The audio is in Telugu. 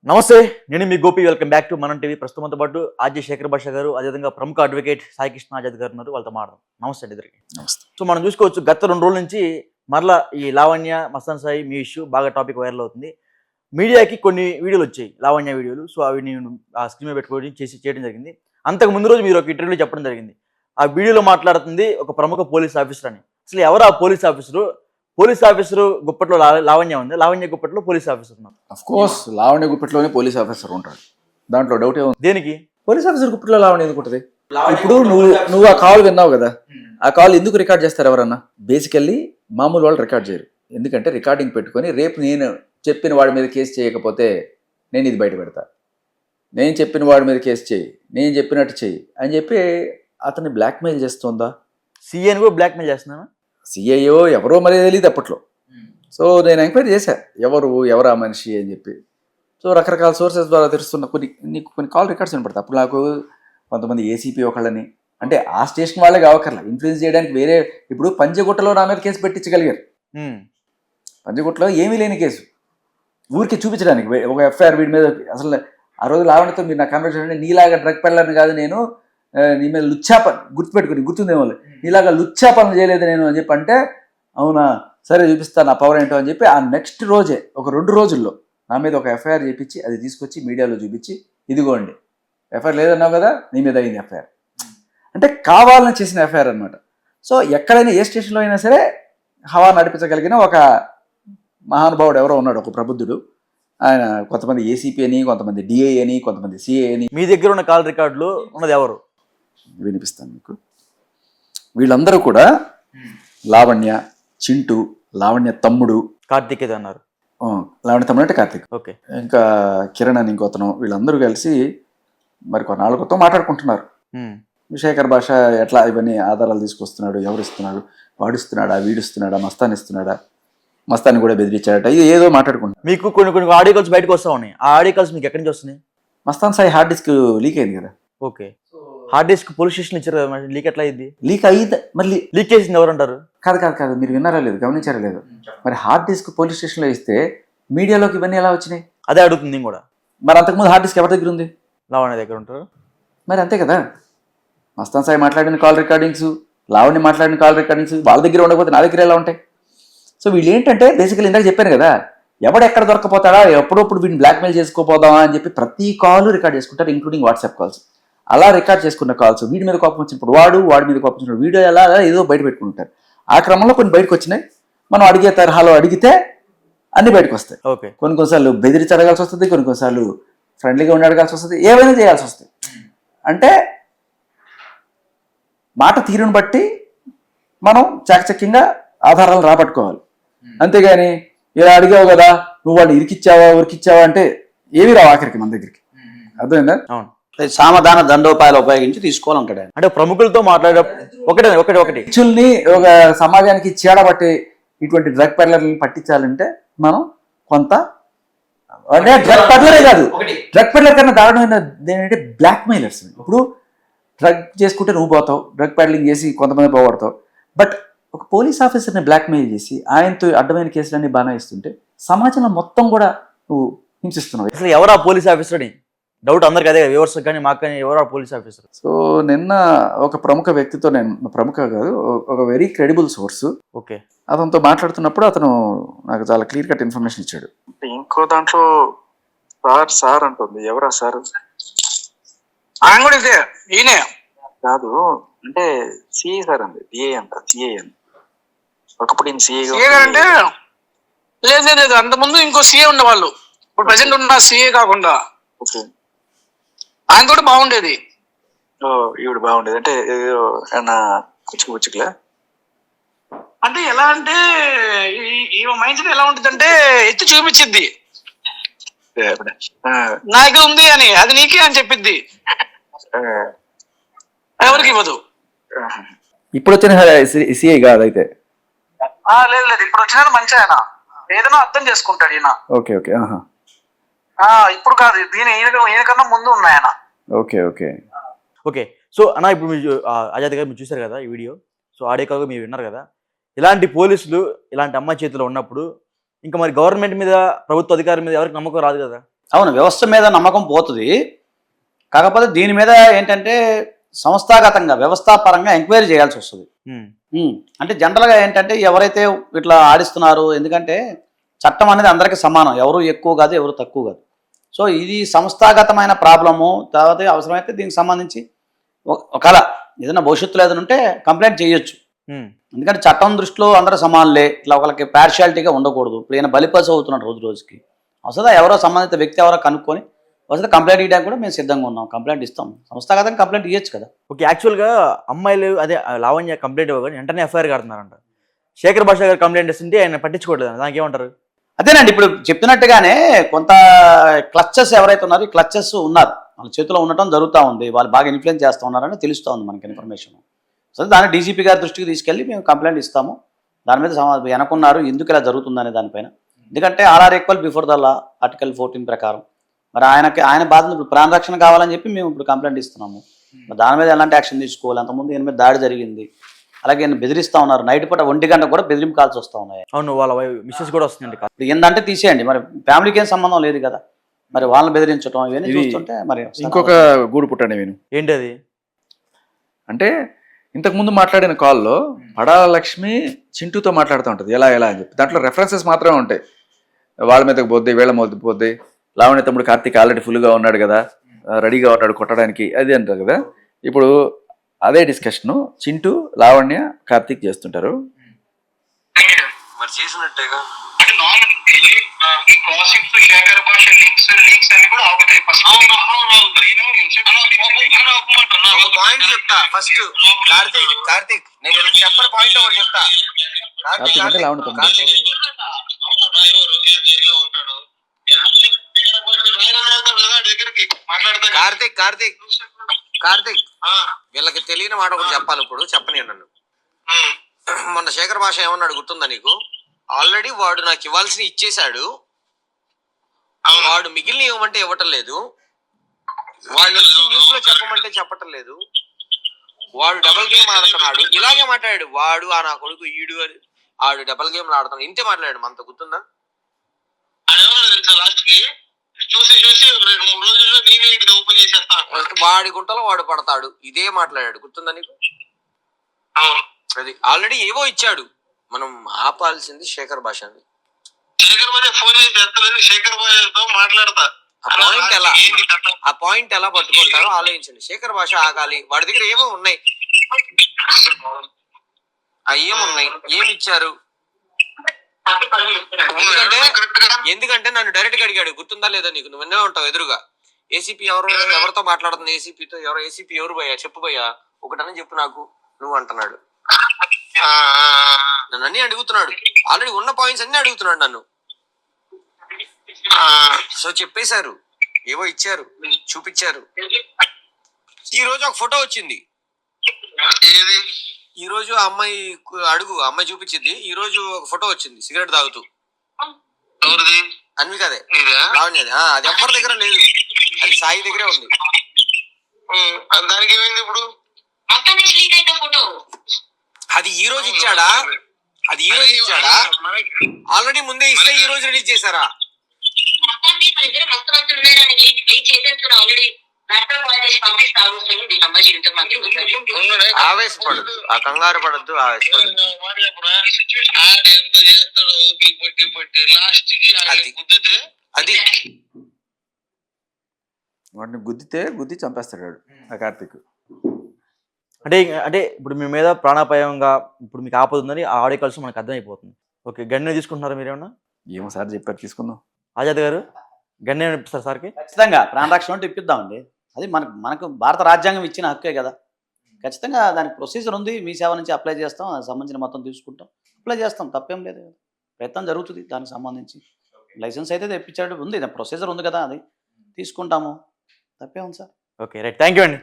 నమస్తే, నేను మీ గోపి. వెల్కమ్ బ్యాక్ టు మనం టీవీ. ప్రస్తుతంతో పాటు ఆర్జే శేఖర్ భాష గారు, అదేవిధంగా ప్రముఖ అడ్వకేట్ సాయి కృష్ణ ఆజాద్ గారు ఉన్నారు. వాళ్ళతో మాట్లాడదాం. నమస్తే అండి ఇద్దరికి. నమస్తే. సో మనం చూసుకోవచ్చు, గత 2 రోజుల నుంచి మరలా ఈ లావణ్య మస్తాన్ సాయి మీ ఇష్యూ బాగా టాపిక్ వైరల్ అవుతుంది. మీడియాకి కొన్ని వీడియోలు వచ్చాయి, లావణ్య వీడియోలు. సో అవి నేను ఆ స్క్రీన్ మీద పెట్టుకొని చేయడం జరిగింది. అంతకు ముందు రోజు మీరు ఒక ఇంటర్వ్యూలో చెప్పడం జరిగింది, ఆ వీడియోలో మాట్లాడుతుంది ఒక ప్రముఖ పోలీస్ ఆఫీసర్ అని. అసలు ఎవరు ఆ పోలీస్ ఆఫీసరు? పోలీస్ ఆఫీసర్ గుప్పట్లో లావణ్య ఉంది, లావణ్య గుప్పట్లో పోలీస్ ఆఫీసర్ ఉన్నారు. అఫ్ కోర్స్ లావణ్య గుప్పట్లోనే పోలీస్ ఆఫీసర్ ఉంటాడు, దాంట్లో డౌట్ ఏముంది? దేనికి పోలీస్ ఆఫీసర్ గుప్పట్లో లావణ్య ఎందుకు ఉంటుంది? ఇప్పుడు నువ్వు ఆ కాల్ విన్నావు కదా, ఆ కాల్ ఎందుకు రికార్డ్ చేస్తారు ఎవరన్నా? బేసికల్లీ మామూలు వాళ్ళు రికార్డ్ చేయరు. ఎందుకంటే రికార్డింగ్ పెట్టుకొని రేపు నేను చెప్పిన వాడి మీద కేసు చేయకపోతే నేను ఇది బయట పెడతా, నేను చెప్పిన వాడి మీద కేసు చేయి, నేను చెప్పినట్టు చెయ్యి అని చెప్పి అతన్ని బ్లాక్మెయిల్ చేస్తుందా? సీఏని కూడా బ్లాక్మెయిల్ చేస్తున్నాను. సిఐఓ ఎవరో మరి తెలియదు అప్పట్లో. సో నేను ఎంక్వైరీ చేశా, ఎవరు ఆ మనిషి అని చెప్పి. సో రకరకాల సోర్సెస్ ద్వారా తెలుస్తున్న కొన్ని కాల్ రికార్డ్స్ వినపడతాయి. అప్పుడు నాకు కొంతమంది ఏసీపీ ఒకళ్ళని, అంటే ఆ స్టేషన్ వాళ్ళే కావక్కర్లా, ఇన్ఫ్లుయెన్స్ చేయడానికి వేరే. ఇప్పుడు పంజగుట్టలో నా మీద కేసు పెట్టించగలిగారు. పంజగుట్టలో ఏమీ లేని కేసు ఊరికి చూపించడానికి ఒక ఎఫ్ఐఆర్ వీడి మీద. అసలు ఆ రోజు లావణ్యతో మీరు నా కన్వర్సేషన్ అంటే, నీలాగా డ్రగ్ పెళ్ళని కాదు నేను, నీ మీద లుచ్చాపన్ గుర్తుందేమో, నీలాగా లుచ్చాపనులు చేయలేదు నేను అని చెప్పి అంటే, అవునా సరే చూపిస్తాను నా పవర్ ఏంటో అని చెప్పి ఆ నెక్స్ట్ రోజే ఒక 2 రోజుల్లో నా మీద ఒక ఎఫ్ఐఆర్ చేయించి అది తీసుకొచ్చి మీడియాలో చూపించి, ఇదిగోండి ఎఫ్ఐఆర్ లేదన్నావు కదా, నీ మీద అయింది ఎఫ్ఐఆర్. అంటే కావాలని చేసిన ఎఫ్ఐఆర్ అనమాట. సో ఎక్కడైనా ఏ స్టేషన్లో అయినా సరే హవా నడిపించగలిగిన ఒక మహానుభావుడు ఎవరో ఉన్నాడు, ఒక ప్రబుద్ధుడు. ఆయన కొంతమంది ఏసీపీ అని, కొంతమంది డిఐ అని, కొంతమంది సిఐ అని. మీ దగ్గర ఉన్న కాల్ రికార్డులో ఉన్నది ఎవరు? వినిపిస్తాను మీకు. వీళ్ళందరూ కూడా లావణ్య, చింటూ, లావణ్య తమ్ముడు కార్తీక్ ఏదో అన్నారు. లావణ్య తమ్ముడు అంటే కార్తీక్, ఓకే, ఇంకా కిరణ్ అని ఇంకొతను. వీళ్ళందరూ కలిసి మరి కొన్నాళ్ళ క్రితం మాట్లాడుకుంటున్నారు. శేఖర్ భాష ఎట్లా ఇవన్నీ ఆధారాలు తీసుకొస్తున్నాడు, ఎవరు ఇస్తున్నాడు, వాడిస్తున్నాడా, వీడిస్తున్నాడా, మస్తాన్ ఇస్తున్నాడా, మస్తాన్ని కూడా బెదిరించాడట, ఇది ఏదో మాట్లాడుకుంటున్నారు. మీకు కొన్ని ఆడియో కాల్స్ బయటకు వస్తా ఉన్నాయి. ఆ ఆడియో కాల్స్ మీకు ఎక్కడి నుంచి వస్తున్నాయి? Mastan Sai hard disk leak అయింది కదా. Okay, hard disk police station ఇచ్చారు కదా, లీక్ ఎట్లా అయింది? లీక్ అయ్యింది, మళ్ళీ లీక్ చేసింది ఎవరు అంటారు? కాదు మీరు విన్నారా లేదు, గమనించారా లేదు? మరి హార్డ్ డిస్క్ పోలీస్ స్టేషన్లో ఇస్తే మీడియాలోకి ఇవన్నీ ఎలా వచ్చినాయి? అదే అడుగుతుంది నేను కూడా. మరి అంతకుముందు హార్డ్ డిస్క్ ఎవరి దగ్గర ఉంది? లావణ్య దగ్గర ఉంటారు. మరి అంతే కదా, మస్తాన్ సాయి మాట్లాడిన కాల్ రికార్డింగ్స్, లావణ్య మాట్లాడిన కాల్ రికార్డింగ్స్ వాళ్ళ దగ్గర ఉండకపోతే నా దగ్గర ఎలా ఉంటాయి? సో వీళ్ళు ఏంటంటే బేసికల్ ఇందాక చెప్పాను కదా, ఎక్కడ దొరకపోతాడా, ఎప్పుడప్పుడు వీడిని బ్లాక్మెయిల్ చేసుకోపోదామా అని చెప్పి ప్రతి కాల్ రికార్డ్ చేసుకుంటారు, ఇంక్లూడింగ్ వాట్సాప్ కాల్స్. అలా రికార్డ్ చేసుకున్న కాల్స్ వీడి మీద కోపం వచ్చినప్పుడు వాడి మీద కోపం వచ్చినప్పుడు వీడియో ఎలా ఏదో బయట పెట్టుకుంటారు. ఆ క్రమంలో కొన్ని బయటకు వచ్చినాయి. మనం అడిగే తరహాలో అడిగితే అన్ని బయటకు వస్తాయి. ఓకే, కొన్నిసార్లు బెదిరించి అడగాల్సి వస్తుంది, కొన్నిసార్లు ఫ్రెండ్లీగా ఉండి అడగాల్సి వస్తుంది, ఏమైనా చేయాల్సి వస్తుంది. అంటే మాట తీరుని బట్టి మనం చాకచక్యంగా ఆధారాలు రాబట్టుకోవాలి. అంతేగాని ఇలా అడిగావు కదా, నువ్వు వాళ్ళు ఉరికిచ్చావా అంటే ఏమి రావు ఆఖరికి మన దగ్గరికి. అర్థమైందా? అవును. సామధాన దండోపాయాలు ఉపయోగించి తీసుకోవాలంటాడు. అంటే ప్రముఖులతో మాట్లాడే ఒకటి ఇచ్చుల్ని ఒక సమాజానికి చీడబట్టి ఇటువంటి డ్రగ్ పెడ్లర్లను పట్టించాలంటే మనం కొంత, అంటే డ్రగ్ పెడ్లరే కాదు, డ్రగ్ పెడ్లర్ కన్నా దారుణమైన ఏంటంటే బ్లాక్ మెయిలర్స్. ఇప్పుడు డ్రగ్ చేసుకుంటే నువ్వు పోతావు, డ్రగ్ పెడ్లింగ్ చేసి కొంతమంది పోగొడతావు. బట్ ఒక పోలీస్ ఆఫీసర్ని బ్లాక్మెయిల్ చేసి ఆయనతో అడ్డమైన కేసులన్నీ బానాయిస్తుంటే సమాజంలో మొత్తం కూడా నువ్వు హింసిస్తున్నావు. అసలు ఎవరు ఆ పోలీస్ ఆఫీసర్ అని డౌట్ అందరికి, అదే వ్యూవర్స్ కానీ మాకు కానీ, ఎవరు ఆ పోలీస్ ఆఫీసర్? సో నిన్న ఒక ప్రముఖ వ్యక్తితో, ప్రముఖ కాదు, ఒక వెరీ క్రెడిబుల్ సోర్స్, ఓకే, అతనితో మాట్లాడుతున్నప్పుడు అతను నాకు చాలా క్లియర్ కట్ ఇన్ఫర్మేషన్ ఇచ్చాడు. ఇంకో దాంట్లో సార్ అంటుంది, ఎవరా సార్? ఆయన కూడా ఇదే, ఈయనే కాదు అంటే సిఏ సార్ అండి, డిఏ అంట, సిఏ అని. ఒకప్పుడు ఈయన సిఏ అంటే లేదు, అంతకుముందు ఇంకో సిఏ ఉండేవాళ్ళు, ఇప్పుడు ప్రెసెంట్ ఉన్న సిఏ కాకుండా. ఓకే, ఆయన కూడా బాగుండేది. ఈవిడ బాగుండేది అంటే ఏమన్నా కుచ్చుకులే అంటే ఎలా అంటే ఈ మైండ్ సెట్ ఎలా ఉంటుంది అంటే ఎత్తి చూపించిద్ది, నా దగ్గర ఉంది అని, అది నీకే అని చెప్పిద్ది, ఎవరికి ఇవ్వదు. ఇప్పుడు వచ్చిన సిఐ కాదు అయితే? లేదు, ఇప్పుడు వచ్చిన మంచి ఆయన ఏదైనా అర్థం చేసుకుంటాడు ఈయన. ఓకే ఓకే, ఇప్పుడు కాదు, ఈయనకన్నా ముందు ఉన్నాయి ఆయన. Okay okay okay. సో అన్న, ఇప్పుడు మీరు ఆజాద్ గారు మీరు చూసారు కదా ఈ వీడియో, సో ఆడియో కాగా మీరు విన్నారు కదా, ఇలాంటి పోలీసులు ఇలాంటి అమ్మాయి చేతిలో ఉన్నప్పుడు ఇంకా మరి గవర్నమెంట్ మీద, ప్రభుత్వ అధికారుల మీద ఎవరికి నమ్మకం రాదు కదా. అవును, వ్యవస్థ మీద నమ్మకం పోతుంది. కాకపోతే దీని మీద ఏంటంటే సంస్థాగతంగా వ్యవస్థాపరంగా ఎంక్వైరీ చేయాల్సి వస్తుంది. అంటే జనరల్గా ఏంటంటే ఎవరైతే ఇట్లా ఆడిస్తున్నారో, ఎందుకంటే చట్టం అనేది అందరికీ సమానం, ఎవరు ఎక్కువ కాదు ఎవరు తక్కువ కాదు. సో ఇది సంస్థాగతమైన ప్రాబ్లము. తర్వాత అవసరమైతే దీనికి సంబంధించి ఒకవేళ ఏదైనా భవిష్యత్తులో ఏదైనా ఉంటే కంప్లైంట్ చేయొచ్చు. ఎందుకంటే చట్టం దృష్టిలో అందరూ సమానులే, ఇట్లా ఒకరికి పార్షియాలిటీగా ఉండకూడదు. ఇప్పుడు ఈయన బలిపశు అవుతున్నాడు రోజు రోజుకి. అవసరం ఎవరో సంబంధిత వ్యక్తి ఎవరో కనుక్కొని వస్తే కంప్లైంట్ ఇవ్వడానికి కూడా మేము సిద్ధంగా ఉన్నాం. కంప్లైంట్ ఇస్తాం, సంస్థాగతంగా కంప్లైంట్ ఇవ్వచ్చు కదా. ఓకే, యాక్చువల్గా అమ్మాయిలు అదే లావణ్య కంప్లైంట్ ఇవ్వగానే వెంటనే ఎఫ్ఐఆర్ కడుతున్నారంట. శేఖర్ భాష గారు కంప్లైంట్ ఇస్తుంటే ఆయన పట్టించుకోవట్లేదు, దానికి ఏమంటారు? అదేనండి, ఇప్పుడు చెప్తున్నట్టుగానే కొంత క్లచెస్ ఎవరైతే ఉన్నారో ఈ క్లచెస్ ఉన్నారు, వాళ్ళ చేతిలో ఉండటం జరుగుతూ ఉంది. వాళ్ళు బాగా ఇన్ఫ్లుయెన్స్ చేస్తూ ఉన్నారని తెలుస్తూ ఉంది మనకి ఇన్ఫర్మేషన్. సో దాన్ని డీజీపీ గారి దృష్టికి తీసుకెళ్ళి మేము కంప్లైంట్ ఇస్తాము. దాని మీద వెనకున్నారు, ఎందుకు ఇలా జరుగుతుందనే దానిపైన. ఎందుకంటే all are equal before the law, article 14 ప్రకారం. మరి ఆయన బాధను ఇప్పుడు ప్రాణరక్షణ కావాలని చెప్పి మేము ఇప్పుడు కంప్లైంట్ ఇస్తున్నాము. మరి దాని మీద ఎలాంటి యాక్షన్ తీసుకోవాలి? అంతకుముందు ఈయన మీద దాడి జరిగింది, అలాగే ఈయన బెదిరిస్తూ ఉన్నారు. నైట్ పూట 1 గంట కూడా బెదిరింపు కాల్స్ వస్తూ ఉన్నాయి. అవును, వాళ్ళ మిస్సెస్ కూడా వస్తుందండి. ఇప్పుడు ఏంటంటే తీసేయండి, మరి ఫ్యామిలీకి ఏం సంబంధం లేదు కదా, మరి వాళ్ళని బెదిరించడం ఇవన్నీ చూస్తుంటే మరి ఇంకొక గూడు పుట్టండి నేను. ఏంటి అది? అంటే ఇంతకుముందు మాట్లాడిన కాల్లో పడాల లక్ష్మి చింటూతో మాట్లాడుతూ ఉంటుంది ఎలా అని చెప్పి. దాంట్లో రెఫరెన్సెస్ మాత్రమే ఉంటాయి. వాళ్ళ మీదకి పోద్ది, వీళ్ళ మీద పోద్ది, లావణ్య తమ్ముడు కార్తీక్ ఆల్రెడీ ఫుల్గా ఉన్నాడు కదా, రెడీగా ఉన్నాడు కొట్టడానికి, అది అంటారు కదా. ఇప్పుడు అదే డిస్కషను చింటూ, లావణ్య, కార్తీక్ చేస్తుంటారు. మరి చేసినట్టేగా అంటే నార్మల్ ఈ క్రాసింగ్స్ శేఖర్ భాష లింక్స్ అన్ని కూడా ఆగుతాయి. ఫస్ట్ ఒక పాయింట్ చెప్తా. ఫస్ట్ కార్తీక్ నేను చెప్పని పాయింట్ ఒకటి చెప్తా. కార్తీక్ అంటే లావణ్య తమ్ముడు. కార్తీక్ వీళ్ళకి తెలియని మాట ఒకటి చెప్పాలి. ఇప్పుడు చెప్పని నన్ను మొన్న శేఖర్ భాష ఏమన్నాడు గుర్తుందా నీకు? ఆల్రెడీ వాడు నాకు ఇవ్వాల్సిన ఇచ్చేశాడు, వాడు మిగిలిన ఇవ్వమంటే ఇవ్వటం లేదు, వాళ్ళు న్యూస్ లో చెప్పమంటే చెప్పటం లేదు, వాడు డబుల్ గేమ్ ఆడుతున్నాడు, ఇలాగే మాట్లాడాడు. వాడు నా కొడుకు ఈడు అని ఆడు డబుల్ గేమ్ ఆడుతున్నాడు, ఇంతే మాట్లాడాడు. మనతో గుర్తుందా? వాడి గుంటలో వాడు పడతాడు, ఇదే మాట్లాడాడు. గుర్తుందా నీకు? అది ఆల్రెడీ ఏవో ఇచ్చాడు, మనం ఆపాల్సింది శేఖర్ భాషని. శేఖర్ భాష ఫోన్ చేసి ఎత్తలేదు, శేఖర్ భాషతో మాట్లాడతా. ఆ పాయింట్ ఎలా పట్టుకుంటారో ఆలోచించండి. శేఖర్ భాష ఆగాలి, వాడి దగ్గర ఏమో ఉన్నాయి, ఏమున్నాయి, ఏమి ఇచ్చారు. ఎందుకంటే నన్ను డైరెక్ట్ గా అడిగాడు, గుర్తుందా లేదా నీకు? నువ్వు వినే ఉంటావు ఎదురుగా. ఏసీపీ ఎవరితో మాట్లాడుతుంది, ఏసీపీతో. ఏసీపీ ఎవరు భయ్యా చెప్పు భయ్యా, ఒకటని చెప్పు నాకు నువ్వు అంటున్నాడు. నన్ను అన్ని అడుగుతున్నాడు, ఆల్రెడీ ఉన్న పాయింట్స్ అన్ని అడుగుతున్నాడు నన్ను. సో చెప్పేశారు, ఏవో ఇచ్చారు, చూపించారు. ఈ రోజు ఒక ఫోటో వచ్చింది. ఈ రోజు అమ్మాయి అమ్మాయి చూపించింది. ఈ రోజు ఒక ఫోటో వచ్చింది సిగరెట్ తాగుతూ. అన్వికదే, లావణ్యది. అది ఎవరి దగ్గర లేదు, అది సాయి దగ్గరే ఉంది. దానికి ఏమైంది ఇప్పుడు? అది ఈ రోజు ఇచ్చాడా? ఆల్రెడీ ముందే ఇస్తే ఈ రోజు రిలీజ్ చేశారా? ఆవేశపడద్దు, ఆ కంగారు పడద్దు, ఆవేశపడద్దు. అది వాడిని గుద్ది చంపేస్తాడు ఆ కార్తీక్. అంటే ఇప్పుడు మీ మీద ప్రాణాపాయంగా ఇప్పుడు మీకు ఆపద ఉందని ఆ ఆడియో కాల్స్ మనకు అర్థమైపోతుంది. ఓకే, గన్నే తీసుకుంటున్నారా మీరేమన్నా? ఏమో సార్ చెప్పారు, తీసుకుందాం. ఆజాద్ గారు గన్నే ఇప్పిస్తారు సార్కి? ఖచ్చితంగా ప్రాణరక్షణ అంటే ఇప్పిద్దామండి. అది మనకు భారత రాజ్యాంగం ఇచ్చిన హక్కే కదా. ఖచ్చితంగా దానికి ప్రొసీజర్ ఉంది, మీ సేవ నుంచి అప్లై చేస్తాం, దానికి సంబంధించిన మొత్తం తీసుకుంటాం, అప్లై చేస్తాం, తప్పేం లేదు. ప్రయత్నం జరుగుతుంది దానికి సంబంధించి. లైసెన్స్ అయితే తెప్పించాడు, ఉంది ప్రొసీజర్ ఉంది కదా, అది తీసుకుంటాము, తప్పే ఉంది sir. Okay, right, thank you అండి.